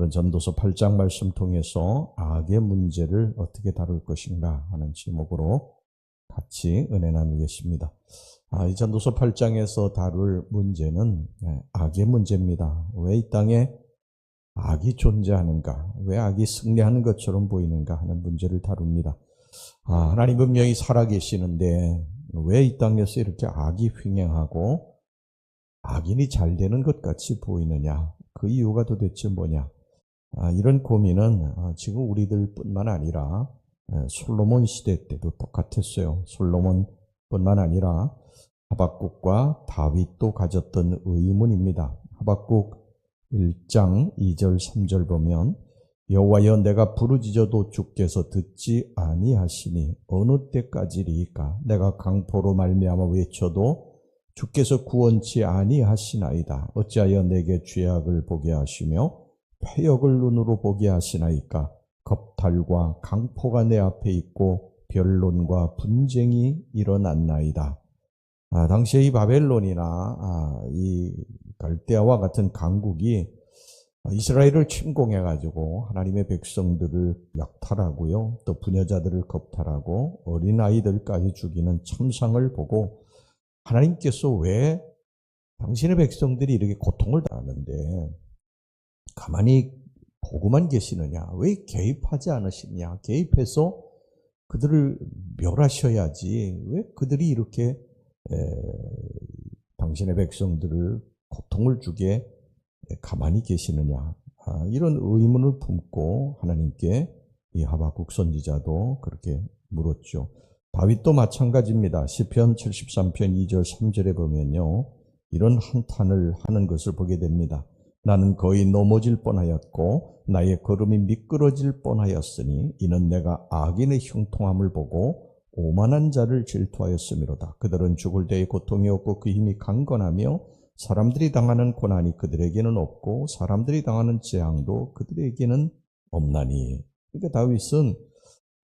오늘은 전도서 8장 말씀 통해서 악의 문제를 어떻게 다룰 것인가 하는 제목으로 같이 은혜 나누겠습니다. 이 전도서 8장에서 다룰 문제는 악의 문제입니다. 왜 이 땅에 악이 존재하는가? 왜 악이 승리하는 것처럼 보이는가 하는 문제를 다룹니다. 하나님 분명히 살아계시는데 왜 이 땅에서 이렇게 악이 횡행하고 악인이 잘 되는 것 같이 보이느냐? 그 이유가 도대체 뭐냐? 이런 고민은 지금 우리들뿐만 아니라 솔로몬 시대 때도 똑같았어요. 솔로몬뿐만 아니라 하박국과 다윗도 가졌던 의문입니다. 하박국 1장 2절 3절 보면 여호와여 내가 부르짖어도 주께서 듣지 아니하시니 어느 때까지리이까 내가 강포로 말미암아 외쳐도 주께서 구원치 아니하시나이다. 어찌하여 내게 죄악을 보게 하시며 패역을 눈으로 보게 하시나이까. 겁탈과 강포가 내 앞에 있고 변론과 분쟁이 일어났나이다. 당시에 이 바벨론이나 이 갈대아와 같은 강국이 이스라엘을 침공해가지고 하나님의 백성들을 약탈하고요, 또 부녀자들을 겁탈하고 어린아이들까지 죽이는 참상을 보고 하나님께서 왜 당신의 백성들이 이렇게 고통을 당하는데 가만히 보고만 계시느냐? 왜 개입하지 않으시느냐? 개입해서 그들을 멸하셔야지 왜 그들이 이렇게 당신의 백성들을 고통을 주게 가만히 계시느냐? 이런 의문을 품고 하나님께 이 하박국 선지자도 그렇게 물었죠. 다윗도 마찬가지입니다. 시편 73편 2절 3절에 보면요, 이런 한탄을 하는 것을 보게 됩니다. 나는 거의 넘어질 뻔하였고 나의 걸음이 미끄러질 뻔하였으니 이는 내가 악인의 형통함을 보고 오만한 자를 질투하였음이로다. 그들은 죽을 때의 고통이 없고 그 힘이 강건하며 사람들이 당하는 고난이 그들에게는 없고 사람들이 당하는 재앙도 그들에게는 없나니. 그러니까 다윗은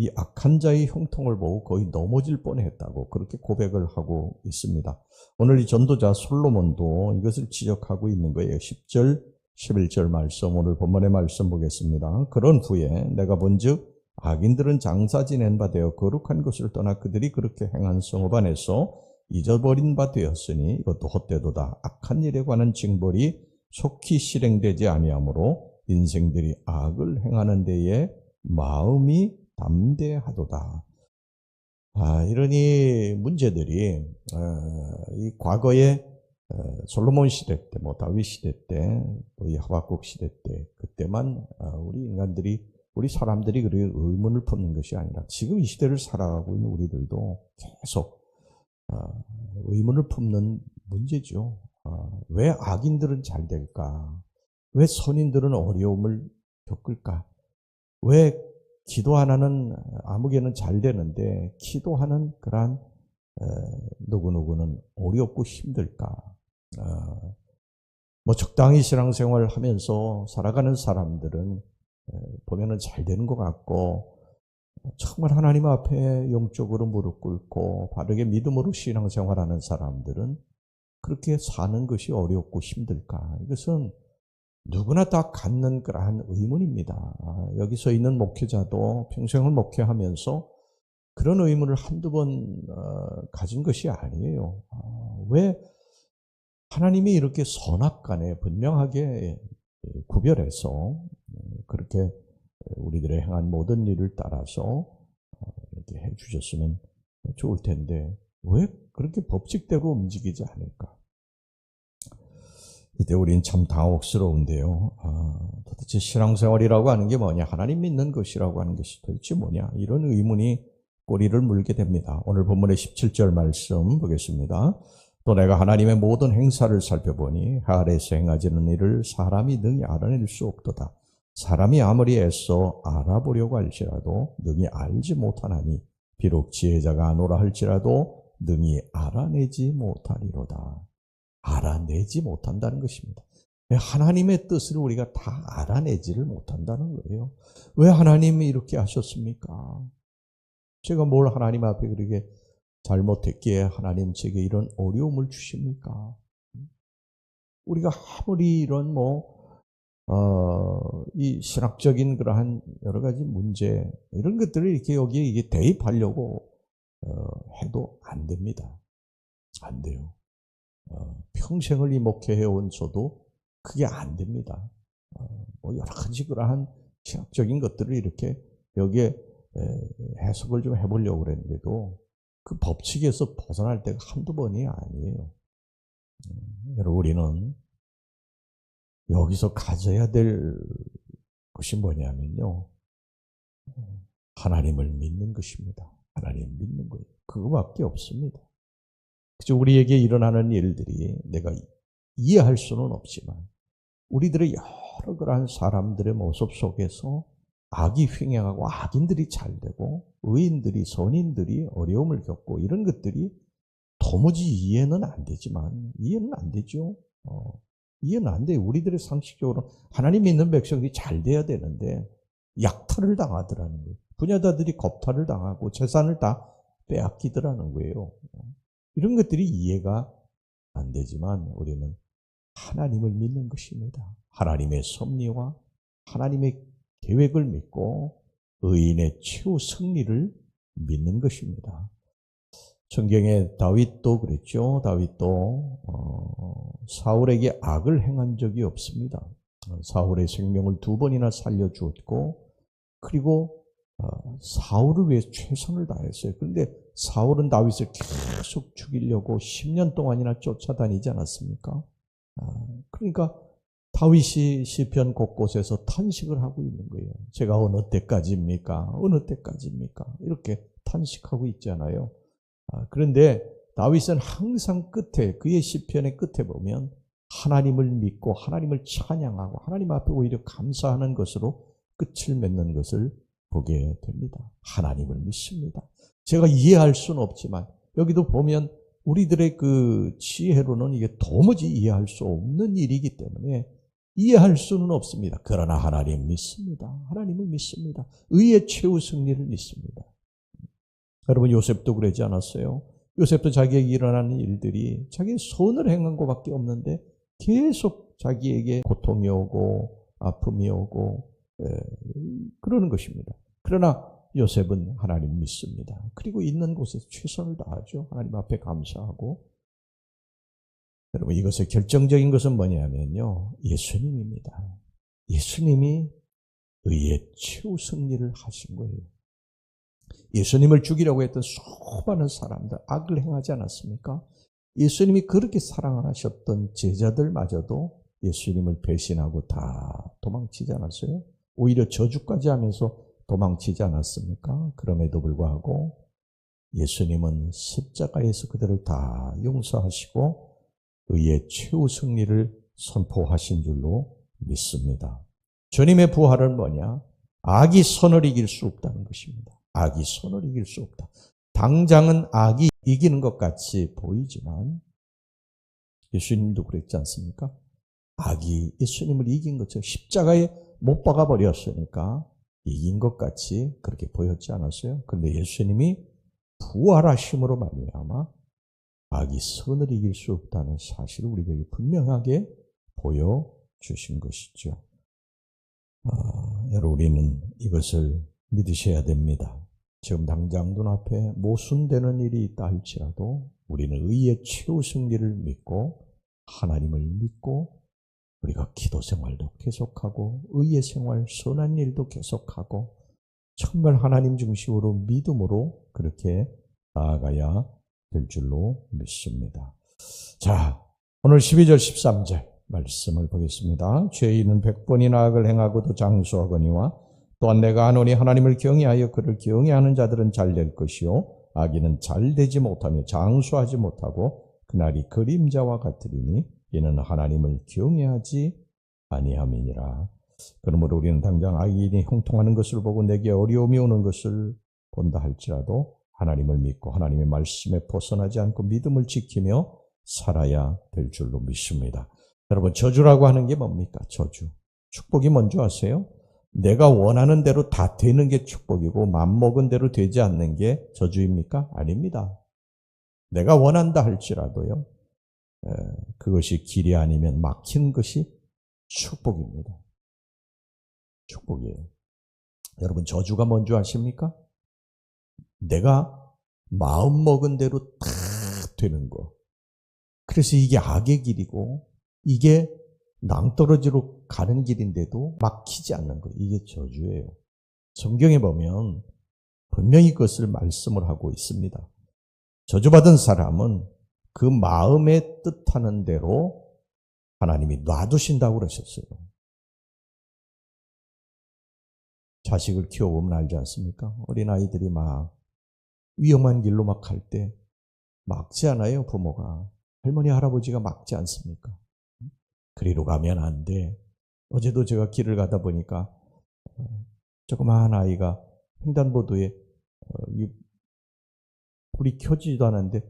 이 악한 자의 형통을 보고 거의 넘어질 뻔했다고 그렇게 고백을 하고 있습니다. 오늘 이 전도자 솔로몬도 이것을 지적하고 있는 거예요. 10절, 11절 말씀, 오늘 본문의 말씀 보겠습니다. 그런 후에 내가 본즉 악인들은 장사 지낸 바 되어 거룩한 것을 떠나 그들이 그렇게 행한 성읍 안에서 잊어버린 바 되었으니 이것도 헛되도다. 악한 일에 관한 징벌이 속히 실행되지 아니하므로 인생들이 악을 행하는 데에 마음이 담대하도다. 이러니 문제들이 이 과거에 솔로몬 시대 때, 다윗 시대 때, 또 이 하박국 시대 때, 그때만 우리 인간들이, 우리 사람들이 그렇게 의문을 품는 것이 아니라 지금 이 시대를 살아가고 있는 우리들도 계속 의문을 품는 문제죠. 왜 악인들은 잘 될까? 왜 선인들은 어려움을 겪을까? 왜 기도 하나는 아무개는 잘 되는데 기도하는 그러한 누구누구는 어렵고 힘들까? 적당히 신앙생활을 하면서 살아가는 사람들은 보면은 잘 되는 것 같고 정말 하나님 앞에 영적으로 무릎 꿇고 바르게 믿음으로 신앙생활하는 사람들은 그렇게 사는 것이 어렵고 힘들까? 이것은 누구나 다 갖는 그러한 의문입니다. 여기서 있는 목회자도 평생을 목회하면서 그런 의문을 한두 번 가진 것이 아니에요. 왜 하나님이 이렇게 선악간에 분명하게 구별해서 그렇게 우리들의 행한 모든 일을 따라서 이렇게 해주셨으면 좋을 텐데 왜 그렇게 법칙대로 움직이지 않을까? 이때 우린 참 당혹스러운데요. 도대체 신앙생활이라고 하는 게 뭐냐? 하나님 믿는 것이라고 하는 것이 도대체 뭐냐? 이런 의문이 꼬리를 물게 됩니다. 오늘 본문의 17절 말씀 보겠습니다. 또 내가 하나님의 모든 행사를 살펴보니 하늘에서 행하지는 일을 사람이 능히 알아낼 수 없도다. 사람이 아무리 애써 알아보려고 할지라도 능히 알지 못하나니 비록 지혜자가 아노라 할지라도 능히 알아내지 못하리로다. 알아내지 못한다는 것입니다. 하나님의 뜻을 우리가 다 알아내지를 못한다는 거예요. 왜 하나님이 이렇게 하셨습니까? 제가 뭘 하나님 앞에 그렇게 잘못했기에 하나님 제게 이런 어려움을 주십니까? 우리가 아무리 이런 이 신학적인 그러한 여러 가지 문제, 이런 것들을 이렇게 여기에 이게 대입하려고 해도 안 됩니다. 안 돼요. 평생을 이 목회해온 저도 그게 안 됩니다. 뭐 여러 가지 그러한 신학적인 것들을 이렇게 여기에 해석을 좀 해보려고 그랬는데도 그 법칙에서 벗어날 때가 한두 번이 아니에요. 여러분, 우리는 여기서 가져야 될 것이 뭐냐면요, 하나님을 믿는 것입니다. 하나님 믿는 거예요. 그거밖에 없습니다. 그죠? 우리에게 일어나는 일들이 내가 이해할 수는 없지만 우리들의 여러 그러한 사람들의 모습 속에서 악이 횡행하고 악인들이 잘되고 의인들이 선인들이 어려움을 겪고 이런 것들이 도무지 이해는 안 되지만, 이해는 안 되죠. 이해는 안 돼요. 우리들의 상식적으로 하나님 믿는 백성이 잘 돼야 되는데 약탈을 당하더라는 거예요. 분야자들이 겁탈을 당하고 재산을 다 빼앗기더라는 거예요. 이런 것들이 이해가 안 되지만 우리는 하나님을 믿는 것입니다. 하나님의 섭리와 하나님의 계획을 믿고 의인의 최후 승리를 믿는 것입니다. 성경에 다윗도 그랬죠. 다윗도 사울에게 악을 행한 적이 없습니다. 사울의 생명을 2번이나 살려주었고, 그리고 사울을 위해 최선을 다했어요. 그런데 사울은 다윗을 계속 죽이려고 10년 동안이나 쫓아다니지 않았습니까? 그러니까 다윗이 시편 곳곳에서 탄식을 하고 있는 거예요. 제가 어느 때까지입니까? 어느 때까지입니까? 이렇게 탄식하고 있잖아요. 그런데 다윗은 항상 끝에, 그의 시편의 끝에 보면 하나님을 믿고 하나님을 찬양하고 하나님 앞에 오히려 감사하는 것으로 끝을 맺는 것을 보게 됩니다. 하나님을 믿습니다. 제가 이해할 수는 없지만 여기도 보면 우리들의 그 지혜로는 이게 도무지 이해할 수 없는 일이기 때문에 이해할 수는 없습니다. 그러나 하나님 믿습니다. 하나님을 믿습니다. 의의 최후 승리를 믿습니다. 여러분, 요셉도 그러지 않았어요? 요셉도 자기에게 일어나는 일들이 자기 손을 행한 것밖에 없는데 계속 자기에게 고통이 오고 아픔이 오고 그러는 것입니다. 그러나 요셉은 하나님 믿습니다. 그리고 있는 곳에서 최선을 다하죠. 하나님 앞에 감사하고. 여러분, 이것의 결정적인 것은 뭐냐면요, 예수님입니다. 예수님이 의의 최후 승리를 하신 거예요. 예수님을 죽이려고 했던 수많은 사람들, 악을 행하지 않았습니까? 예수님이 그렇게 사랑하셨던 제자들마저도 예수님을 배신하고 다 도망치지 않았어요? 오히려 저주까지 하면서 도망치지 않았습니까? 그럼에도 불구하고 예수님은 십자가에서 그들을 다 용서하시고 의의 최후 승리를 선포하신 줄로 믿습니다. 주님의 부활은 뭐냐? 악이 선을 이길 수 없다는 것입니다. 악이 선을 이길 수 없다. 당장은 악이 이기는 것 같이 보이지만 예수님도 그랬지 않습니까? 악이 예수님을 이긴 것처럼 십자가에 못 박아 버렸으니까 이긴 것 같이 그렇게 보였지 않았어요? 그런데 예수님이 부활하심으로 말미암아 악이 선을 이길 수 없다는 사실을 우리에게 분명하게 보여주신 것이죠. 여러분, 우리는 이것을 믿으셔야 됩니다. 지금 당장 눈앞에 모순되는 일이 있다 할지라도 우리는 의의 최후 승리를 믿고 하나님을 믿고 우리가 기도 생활도 계속하고 의의 생활, 선한 일도 계속하고 정말 하나님 중심으로 믿음으로 그렇게 나아가야 될 줄로 믿습니다. 자, 오늘 12절 13절 말씀을 보겠습니다. 죄인은 100번이나 악을 행하고도 장수하거니와 또한 내가 아노니 하나님을 경외하여 그를 경외하는 자들은 잘 될 것이요 악인은 잘 되지 못하며 장수하지 못하고 그날이 그림자와 같으리니 이는 하나님을 경외하지 아니함이니라. 그러므로 우리는 당장 악인이 형통하는 것을 보고 내게 어려움이 오는 것을 본다 할지라도 하나님을 믿고 하나님의 말씀에 벗어나지 않고 믿음을 지키며 살아야 될 줄로 믿습니다. 여러분, 저주라고 하는 게 뭡니까? 저주. 축복이 뭔지 아세요? 내가 원하는 대로 다 되는 게 축복이고 맘먹은 대로 되지 않는 게 저주입니까? 아닙니다. 내가 원한다 할지라도요, 그것이 길이 아니면 막히는 것이 축복입니다. 축복이에요. 여러분, 저주가 뭔지 아십니까? 내가 마음 먹은 대로 다 되는 거. 그래서 이게 악의 길이고 이게 낭떠러지로 가는 길인데도 막히지 않는 거. 이게 저주예요. 성경에 보면 분명히 그것을 말씀을 하고 있습니다. 저주받은 사람은 그 마음에 뜻하는 대로 하나님이 놔두신다고 그러셨어요. 자식을 키워보면 알지 않습니까? 어린아이들이 막 위험한 길로 막 갈 때 막지 않아요, 부모가. 할머니, 할아버지가 막지 않습니까? 그리로 가면 안 돼. 어제도 제가 길을 가다 보니까 조그마한 아이가 횡단보도에 불이 켜지지도 않았는데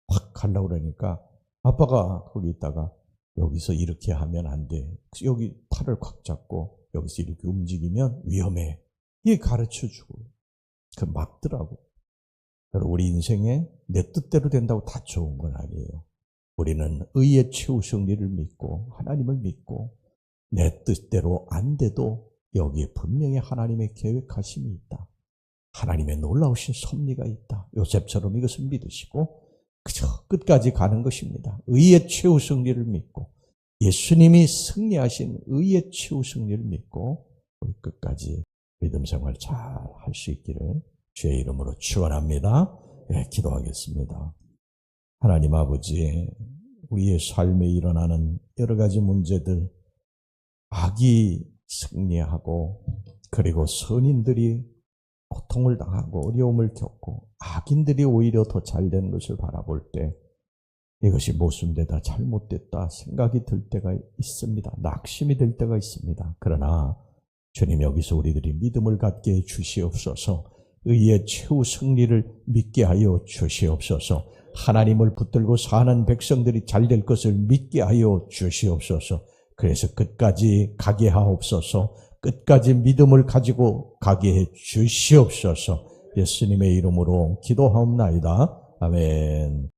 확 가려고 그러니까 아빠가 거기 있다가 여기서 이렇게 하면 안 돼. 여기 팔을 꽉 잡고 여기서 이렇게 움직이면 위험해. 이게 가르쳐주고 그 막더라고. 우리 인생에 내 뜻대로 된다고 다 좋은 건 아니에요. 우리는 의의 최후 승리를 믿고 하나님을 믿고 내 뜻대로 안 돼도 여기에 분명히 하나님의 계획하심이 있다. 하나님의 놀라우신 섭리가 있다. 요셉처럼 이것을 믿으시고 그저 끝까지 가는 것입니다. 의의 최후 승리를 믿고 예수님이 승리하신 의의 최후 승리를 믿고 우리 끝까지 믿음 생활 잘 할 수 있기를 주의 이름으로 축원합니다. 네, 기도하겠습니다. 하나님 아버지, 우리의 삶에 일어나는 여러 가지 문제들, 악이 승리하고 그리고 선인들이 고통을 당하고 어려움을 겪고 악인들이 오히려 더 잘된 것을 바라볼 때 이것이 모순되다, 잘못됐다 생각이 들 때가 있습니다. 낙심이 될 때가 있습니다. 그러나 주님, 여기서 우리들이 믿음을 갖게 해 주시옵소서. 의의 최후 승리를 믿게 하여 주시옵소서. 하나님을 붙들고 사는 백성들이 잘 될 것을 믿게 하여 주시옵소서. 그래서 끝까지 가게 하옵소서. 끝까지 믿음을 가지고 가게 해 주시옵소서. 예수님의 이름으로 기도하옵나이다. 아멘.